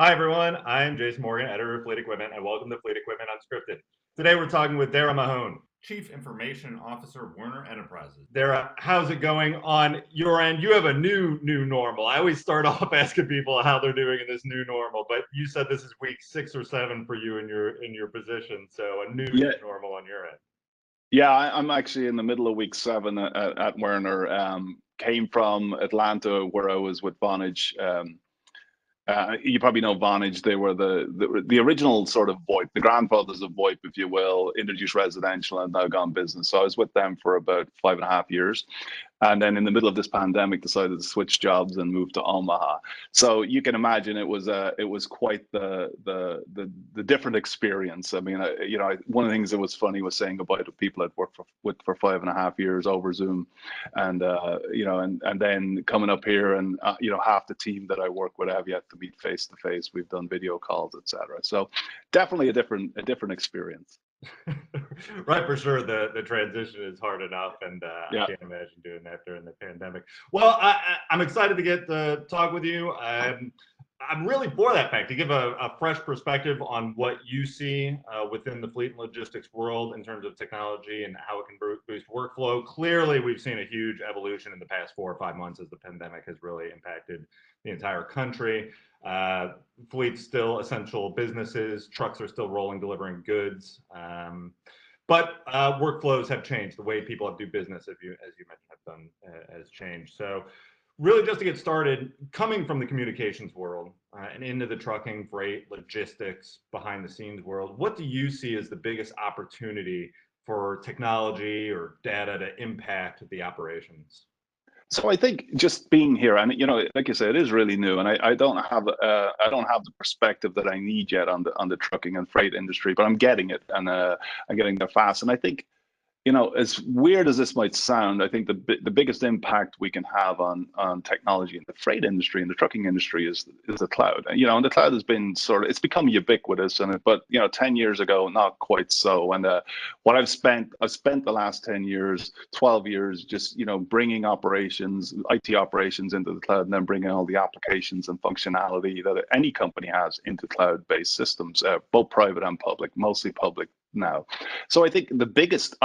Hi, everyone. I'm Jason Morgan, editor of Fleet Equipment, and welcome to Fleet Equipment Unscripted. Today, we're talking with Daragh Mahon, Chief Information Officer, Werner Enterprises. Daragh, how's it going on your end? You have a new normal. I always start off asking people how they're doing in this new normal, but you said this is week 6 or 7 for you in your position, so a new Yeah, normal on your end. yeah, I'm actually in the middle of week 7 at Werner. Came from Atlanta where I was with Vonage. You probably know Vonage. They were the original sort of VoIP, the grandfathers of VoIP, if you will, introduced residential and now gone business. So I was with them for about 5.5 years. And then in the middle of this pandemic decided to switch jobs and move to Omaha. So you can imagine it was quite the different experience. I mean, one of the things that was funny was saying goodbye to people I'd worked with for 5.5 years over Zoom, and and then coming up here and half the team that I work with I have yet to meet face to face. We've done video calls, etc. So definitely a different experience. Right, for sure. The transition is hard enough, and I Yeah. can't imagine doing that during the pandemic. Well, I'm excited to get to talk with you. I'm really for that fact to give a fresh perspective on what you see within the fleet and logistics world in terms of technology and how it can boost workflow. Clearly, we've seen a huge evolution in the past 4 or 5 months as the pandemic has really impacted the entire country. Uh, Fleet's still essential businesses. Trucks are still rolling, delivering goods. But workflows have changed. The way people do business, as you mentioned, have done has changed. So, really, just to get started, coming from the communications world and into the trucking, freight, logistics, behind the scenes world, what do you see as the biggest opportunity for technology or data to impact the operations? So I think just being here, and like you said, it is really new, and I don't have the perspective that I need yet on the trucking and freight industry, but I'm getting it, and I'm getting there fast. And I think, as weird as this might sound, I think the biggest impact we can have on technology in the freight industry and the trucking industry is the cloud. And the cloud has been it's become ubiquitous, but 10 years ago, not quite so. And what I've spent the last 10 years, 12 years, just bringing IT operations into the cloud, and then bringing all the applications and functionality that any company has into cloud-based systems, both private and public, mostly public now. So I think the biggest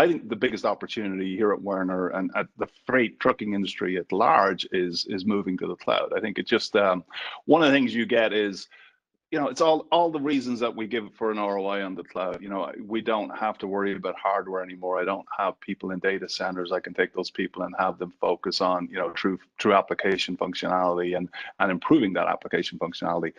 opportunity here at Werner and at the freight trucking industry at large is moving to the cloud. I think it just one of the things you get is, it's all the reasons that we give for an ROI on the cloud. We don't have to worry about hardware anymore. I don't have people in data centers. I can take those people and have them focus on true application functionality and improving that application functionality.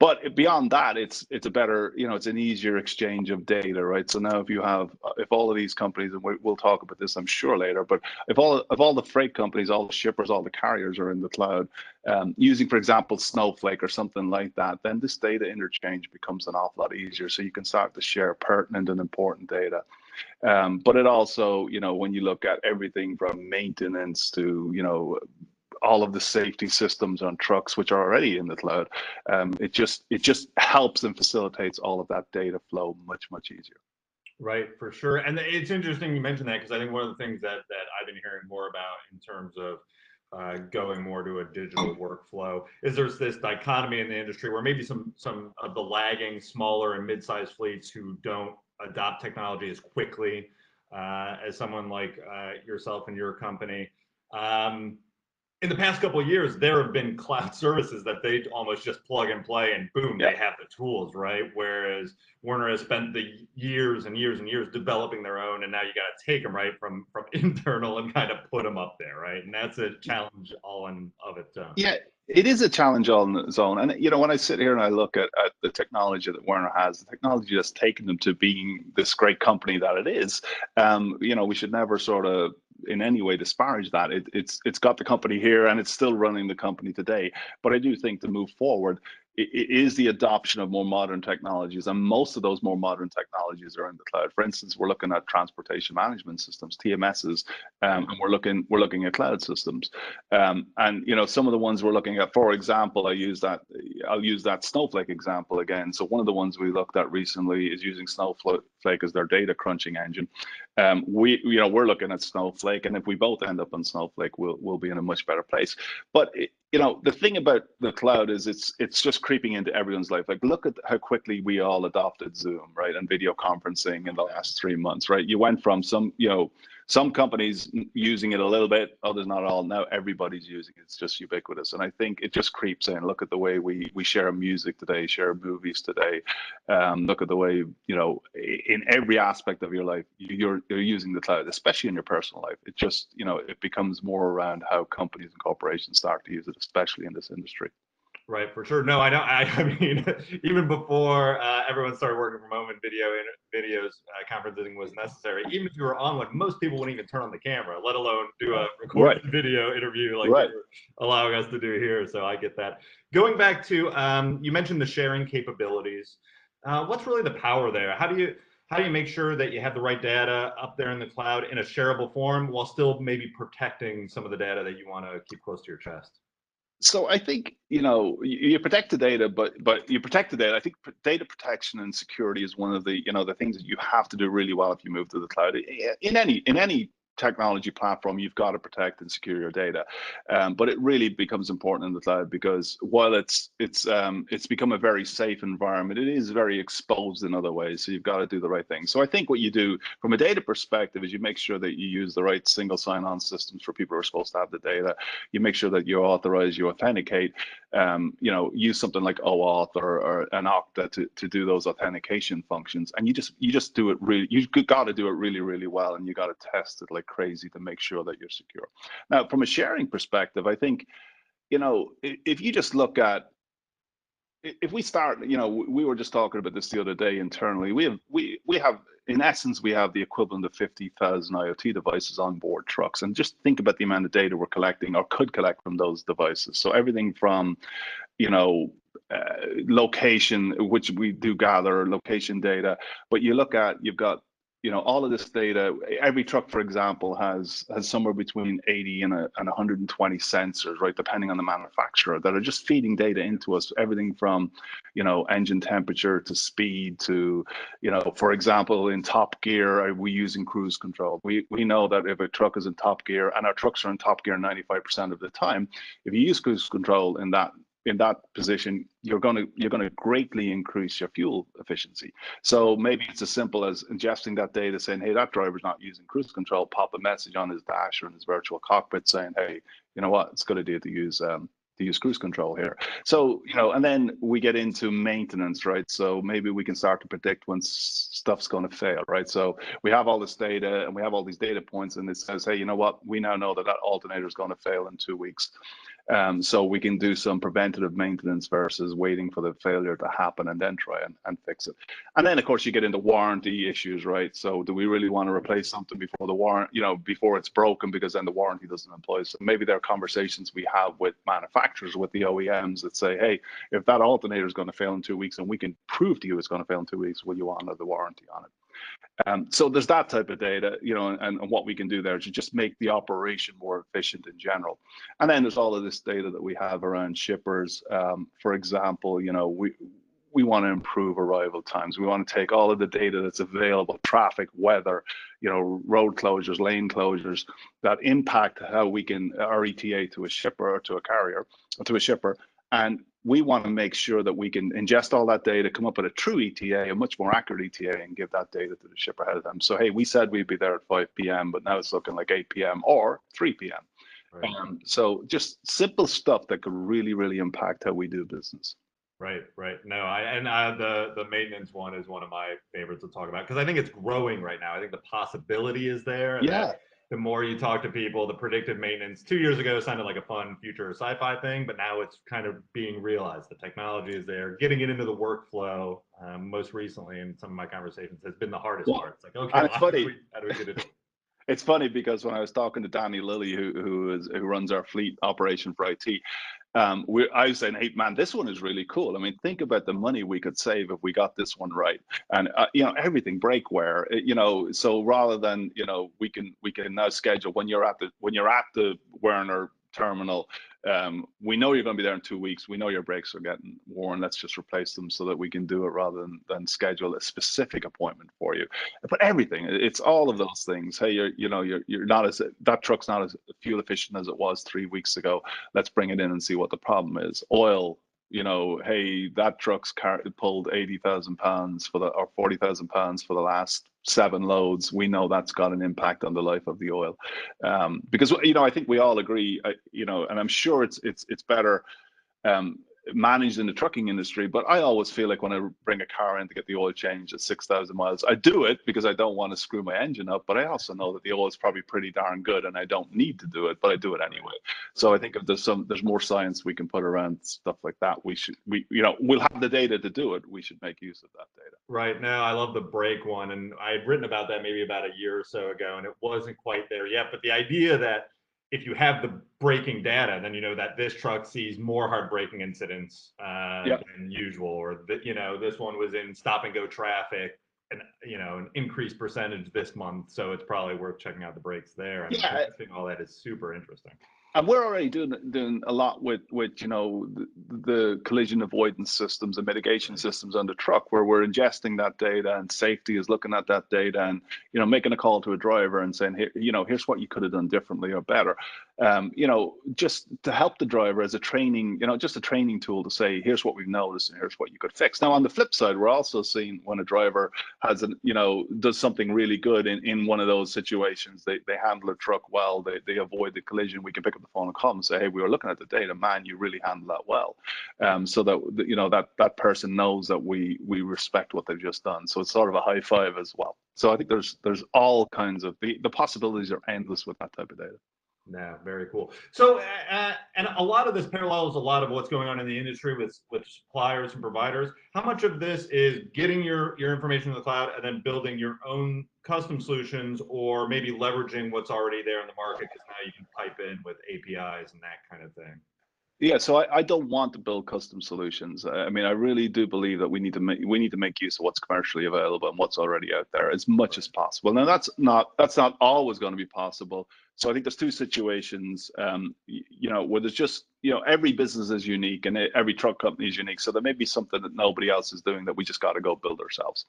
But beyond that, it's a better, it's an easier exchange of data, right? So now if all of these companies, and we'll talk about this, I'm sure later, but if all the freight companies, all the shippers, all the carriers are in the cloud, using, for example, Snowflake or something like that, then this data interchange becomes an awful lot easier. So you can start to share pertinent and important data. But it also, when you look at everything from maintenance to, all of the safety systems on trucks, which are already in the cloud, it just helps and facilitates all of that data flow much easier. Right, for sure. And it's interesting you mentioned that because I think one of the things that I've been hearing more about in terms of going more to a digital workflow is there's this dichotomy in the industry where maybe some of the lagging smaller and mid-sized fleets who don't adopt technology as quickly as someone like yourself and your company. Um, in the past couple of years, there have been cloud services that they almost just plug and play, and boom, Yeah. they have the tools, right? Whereas Werner has spent the years and years and years developing their own, and now you got to take them right from internal and kind of put them up there, right? And that's a challenge all in of its own. Yeah, it is a challenge on its own. And when I sit here and I look at the technology that Werner has, the technology that's taken them to being this great company that it is, we should never sort of in any way disparage that. It's got the company here and it's still running the company today. But I do think to move forward, it is the adoption of more modern technologies, and most of those more modern technologies are in the cloud. For instance, we're looking at transportation management systems, TMSs, and we're looking at cloud systems. And some of the ones we're looking at, for example, I'll use that Snowflake example again. So one of the ones we looked at recently is using Snowflake as their data crunching engine. We're looking at Snowflake, and if we both end up on Snowflake, we'll be in a much better place. But you know, the thing about the cloud is it's just creeping into everyone's life. Like, look at how quickly we all adopted Zoom, right, and video conferencing in the last 3 months, right? You went from some, you know, some companies using it a little bit, others not all. Now everybody's using it. It's just ubiquitous, and I think it just creeps in. Look at the way we share music today, share movies today. Look at the way, you know, in every aspect of your life, you're using the cloud, especially in your personal life. It just, you know, it becomes more around how companies and corporations start to use it, especially in this industry. Right, for sure. No, I know. I mean, even before everyone started working from home and videos conferencing was necessary. Even if you were on one, most people wouldn't even turn on the camera, let alone do a recorded video interview like you're allowing us to do here. So I get that. Going back to you mentioned the sharing capabilities. What's really the power there? How do you make sure that you have the right data up there in the cloud in a shareable form while still maybe protecting some of the data that you want to keep close to your chest? So I think, you know, you protect the data, but you protect the data. I think data protection and security is one of the, you know, the things that you have to do really well if you move to the cloud. In any technology platform, you've got to protect and secure your data, but it really becomes important in the cloud because while it's become a very safe environment, it is very exposed in other ways. So you've got to do the right thing. So I think what you do from a data perspective is you make sure that you use the right single sign-on systems for people who are supposed to have the data. You make sure that you authorize, you authenticate, you know, use something like OAuth or an Okta to do those authentication functions. And you just do it really, you've got to do it really, really well, and you got to test it like crazy to make sure that you're secure. Now, from a sharing perspective, I think, you know, if you just look at, if we start, you know, we were just talking about this the other day internally. We have, in essence, we have the equivalent of 50,000 IoT devices on board trucks, and just think about the amount of data we're collecting or could collect from those devices. So everything from, you know, location, which we do gather location data, but you look at, you've got, you know, all of this data. Every truck, for example, has somewhere between 80 and 120 sensors, right, depending on the manufacturer, that are just feeding data into us. Everything from, you know, engine temperature to speed to, you know, for example, in top gear, are we using cruise control? We know that if a truck is in top gear, and our trucks are in top gear 95% of the time, if you use cruise control in that position, you're going to greatly increase your fuel efficiency. So maybe it's as simple as ingesting that data, saying, hey, that driver's not using cruise control, pop a message on his dash or in his virtual cockpit saying, hey, you know what, it's a good idea to use cruise control here. So, you know, and then we get into maintenance, right? So maybe we can start to predict when stuff's going to fail, right? So we have all this data and we have all these data points, and it says, hey, you know what, we now know that alternator is going to fail in 2 weeks. So we can do some preventative maintenance versus waiting for the failure to happen and then try and fix it. And then, of course, you get into warranty issues, right? So do we really want to replace something before the warrant, you know, before it's broken, because then the warranty doesn't employ? So maybe there are conversations we have with manufacturers, with the OEMs, that say, hey, if that alternator is going to fail in 2 weeks and we can prove to you it's going to fail in 2 weeks, will you honor the warranty on it? So there's that type of data, you know, and what we can do there to just make the operation more efficient in general. And then there's all of this data that we have around shippers. For example, you know, we want to improve arrival times. We want to take all of the data that's available, traffic, weather, you know, road closures, lane closures, that impact how we can RETA to a shipper or to a carrier or to a shipper. And we want to make sure that we can ingest all that data, come up with a true ETA, a much more accurate ETA, and give that data to the shipper ahead of them. So, hey, we said we'd be there at 5 p.m., but now it's looking like 8 p.m. or 3 p.m. Right. So just simple stuff that could really, really impact how we do business. Right. No, the maintenance one is one of my favorites to talk about, because I think it's growing right now. I think the possibility is there. Yeah. The more you talk to people, the predictive maintenance 2 years ago sounded like a fun future sci-fi thing, but now it's kind of being realized. The technology is there. Getting it into the workflow, most recently in some of my conversations, has been the hardest part. It's like, okay, well, how do we get it in? It's funny because when I was talking to Danny Lilly, who runs our fleet operation for IT, I was saying, hey man, this one is really cool. I mean, think about the money we could save if we got this one right. And you know, everything breakware, you know, so rather than, you know, we can now schedule when you're at the Werner terminal. We know you're going to be there in 2 weeks. We know your brakes are getting worn. Let's just replace them so that we can do it rather than schedule a specific appointment for you. But everything, it's all of those things. Hey, you're not as, that truck's not as fuel efficient as it was 3 weeks ago. Let's bring it in and see what the problem is. Oil, hey, that truck's pulled 80,000 pounds or 40,000 pounds for the last 7 loads. We know that's got an impact on the life of the oil, because I think we all agree, and I'm sure it's better managed in the trucking industry, but I always feel like when I bring a car in to get the oil changed at 6,000 miles, I do it because I don't want to screw my engine up, but I also know that the oil is probably pretty darn good and I don't need to do it, but I do it anyway. So I think if there's more science we can put around stuff like that, we'll have the data to do it. We should make use of that data. Right now, I love the brake one, and I had written about that maybe about a year or so ago, and it wasn't quite there yet. But the idea that if you have the braking data, then you know that this truck sees more hard braking incidents than usual, or that this one was in stop and go traffic, and an increased percentage this month, so it's probably worth checking out the brakes there. And I think all that is super interesting. And we're already doing a lot with the collision avoidance systems and mitigation systems on the truck, where we're ingesting that data, and safety is looking at that data and making a call to a driver and saying, here's what you could have done differently or better. Just to help the driver as a training, just a training tool to say, here's what we've noticed and here's what you could fix. Now, on the flip side, we're also seeing when a driver has does something really good in one of those situations, they handle a truck well, they avoid the collision, we can pick up the phone and call them and say, hey, we were looking at the data, man, you really handled that well. So that that person knows that we respect what they've just done. So it's sort of a high five as well. So I think there's all kinds of, the possibilities are endless with that type of data. Yeah, very cool. So, and a lot of this parallels a lot of what's going on in the industry with suppliers and providers. How much of this is getting your information in the cloud and then building your own custom solutions, or maybe leveraging what's already there in the market, because now you can pipe in with APIs and that kind of thing? Yeah, so I don't want to build custom solutions. I mean, I really do believe that we need to make use of what's commercially available and what's already out there as much as possible. Now, that's not always going to be possible. So I think there's two situations, where there's just, every business is unique and every truck company is unique. So there may be something that nobody else is doing that we just got to go build ourselves.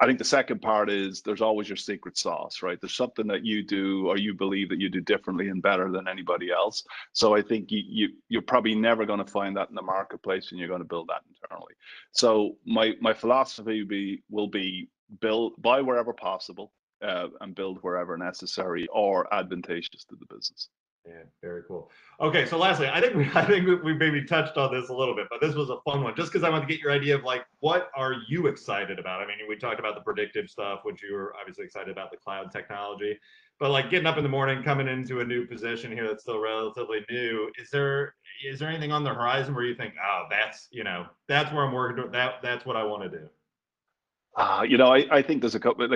I think the second part is there's always your secret sauce, right? There's something that you do or you believe that you do differently and better than anybody else. So I think you're probably never going to find that in the marketplace, and you're going to build that internally. So my philosophy will be buy wherever possible, and build wherever necessary or advantageous to the business. Yeah, very cool. Okay, so lastly, I think we maybe touched on this a little bit, but this was a fun one, just because I want to get your idea of what are you excited about? I mean, we talked about the predictive stuff, which you were obviously excited about, the cloud technology, but getting up in the morning, coming into a new position here that's still relatively new, is there anything on the horizon where you think, oh, that's where I'm working, that's what I want to do? I think there's a couple,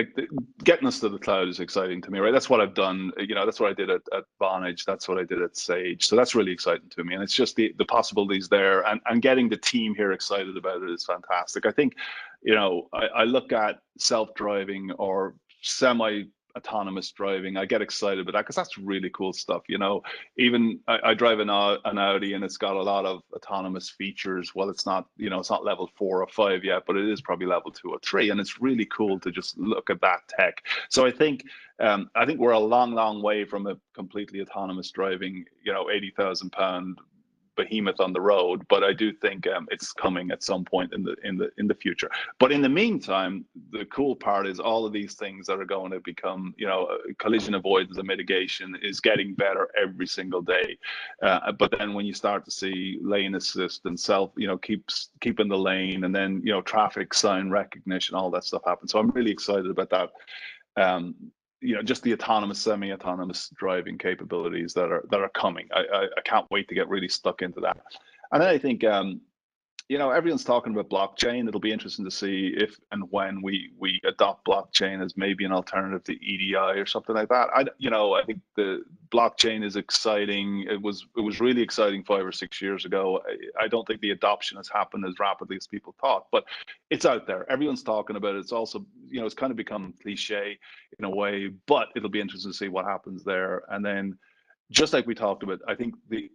getting us to the cloud is exciting to me, right? That's what I've done. That's what I did at Vonage. That's what I did at Sage. So that's really exciting to me. And it's just the possibilities there, and getting the team here excited about it is fantastic. I think, I look at self-driving or semi-autonomous driving. I get excited about that because that's really cool stuff. Even I drive an Audi, and it's got a lot of autonomous features. Well, it's not level 4 or 5 yet, but it is probably level 2 or 3, and it's really cool to just look at that tech. So I think we're a long way from a completely autonomous driving 80,000 pound behemoth on the road, but I do think it's coming at some point in the future. But in the meantime, the cool part is all of these things that are going to become, collision avoidance and mitigation is getting better every single day. But then when you start to see lane assist and keeping the lane, and then traffic sign recognition, all that stuff happens. So I'm really excited about that. Just the autonomous, semi-autonomous driving capabilities that are coming. I can't wait to get really stuck into that. And then I think everyone's talking about blockchain. It'll be interesting to see if and when we adopt blockchain as maybe an alternative to EDI or something like that. I think the blockchain is exciting. It was really exciting 5 or 6 years ago. I don't think the adoption has happened as rapidly as people thought, but it's out there. Everyone's talking about it. It's also, it's kind of become cliche in a way, but it'll be interesting to see what happens there. And then just like we talked about, I think the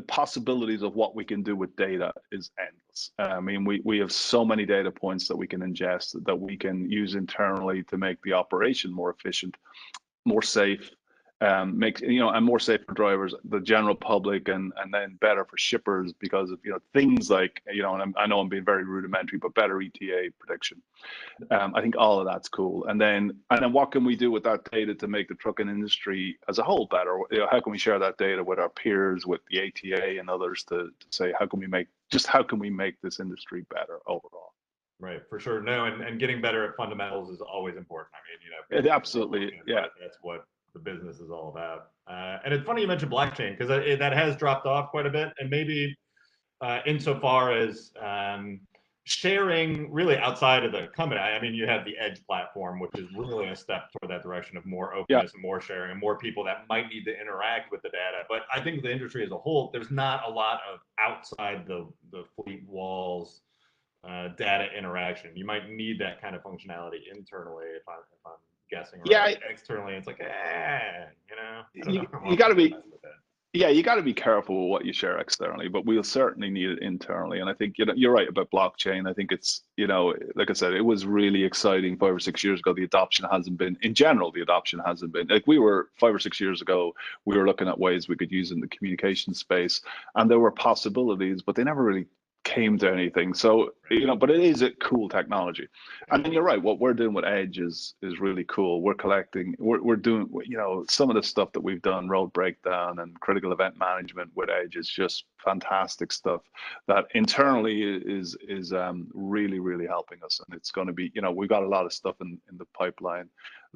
possibilities of what we can do with data is endless. I mean, we have so many data points that we can ingest, that we can use internally to make the operation more efficient, more safe, make, and more safe for drivers, the general public, and then better for shippers because of things like, and I know I'm being very rudimentary, but better ETA prediction. I think all of that's cool. And then what can we do with that data to make the trucking industry as a whole better? How can we share that data with our peers, with the ATA and others to say, how can we make this industry better overall? Right, for sure. No, and getting better at fundamentals is always important. I mean, it absolutely, yeah. That's what the business is all about. And it's funny you mentioned blockchain, because that has dropped off quite a bit, and maybe insofar as sharing really outside of the company. I mean, you have the Edge platform, which is really a step toward that direction of more openness and more sharing and more people that might need to interact with the data. But I think the industry as a whole, there's not a lot of outside the fleet walls data interaction. You might need that kind of functionality internally, if I'm guessing right. Yeah, externally, it's like, I don't know. You got to be. Yeah, you got to be careful with what you share externally, but we'll certainly need it internally. And I think you're right about blockchain. I think it's like I said, it was really exciting 5 or 6 years ago. The adoption hasn't been, in general, like we were 5 or 6 years ago. We were looking at ways we could use it in the communication space, and there were possibilities, but they never really came to anything. So but it is a cool technology. And then you're right, what we're doing with Edge is really cool. We're collecting, we're doing some of the stuff that we've done, road breakdown and critical event management with Edge is just fantastic stuff that internally is really, really helping us. And it's going to be, we've got a lot of stuff in the pipeline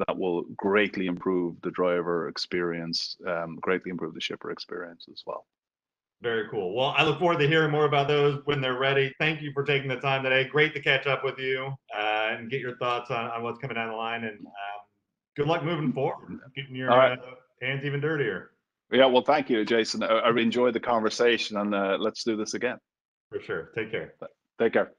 that will greatly improve the driver experience, greatly improve the shipper experience as well. Very cool. Well, I look forward to hearing more about those when they're ready. Thank you for taking the time today. Great to catch up with you and get your thoughts on what's coming down the line. And good luck moving forward, getting your hands even dirtier. Yeah, well, thank you, Jason. I enjoyed the conversation, and let's do this again. For sure. Take care. Take care.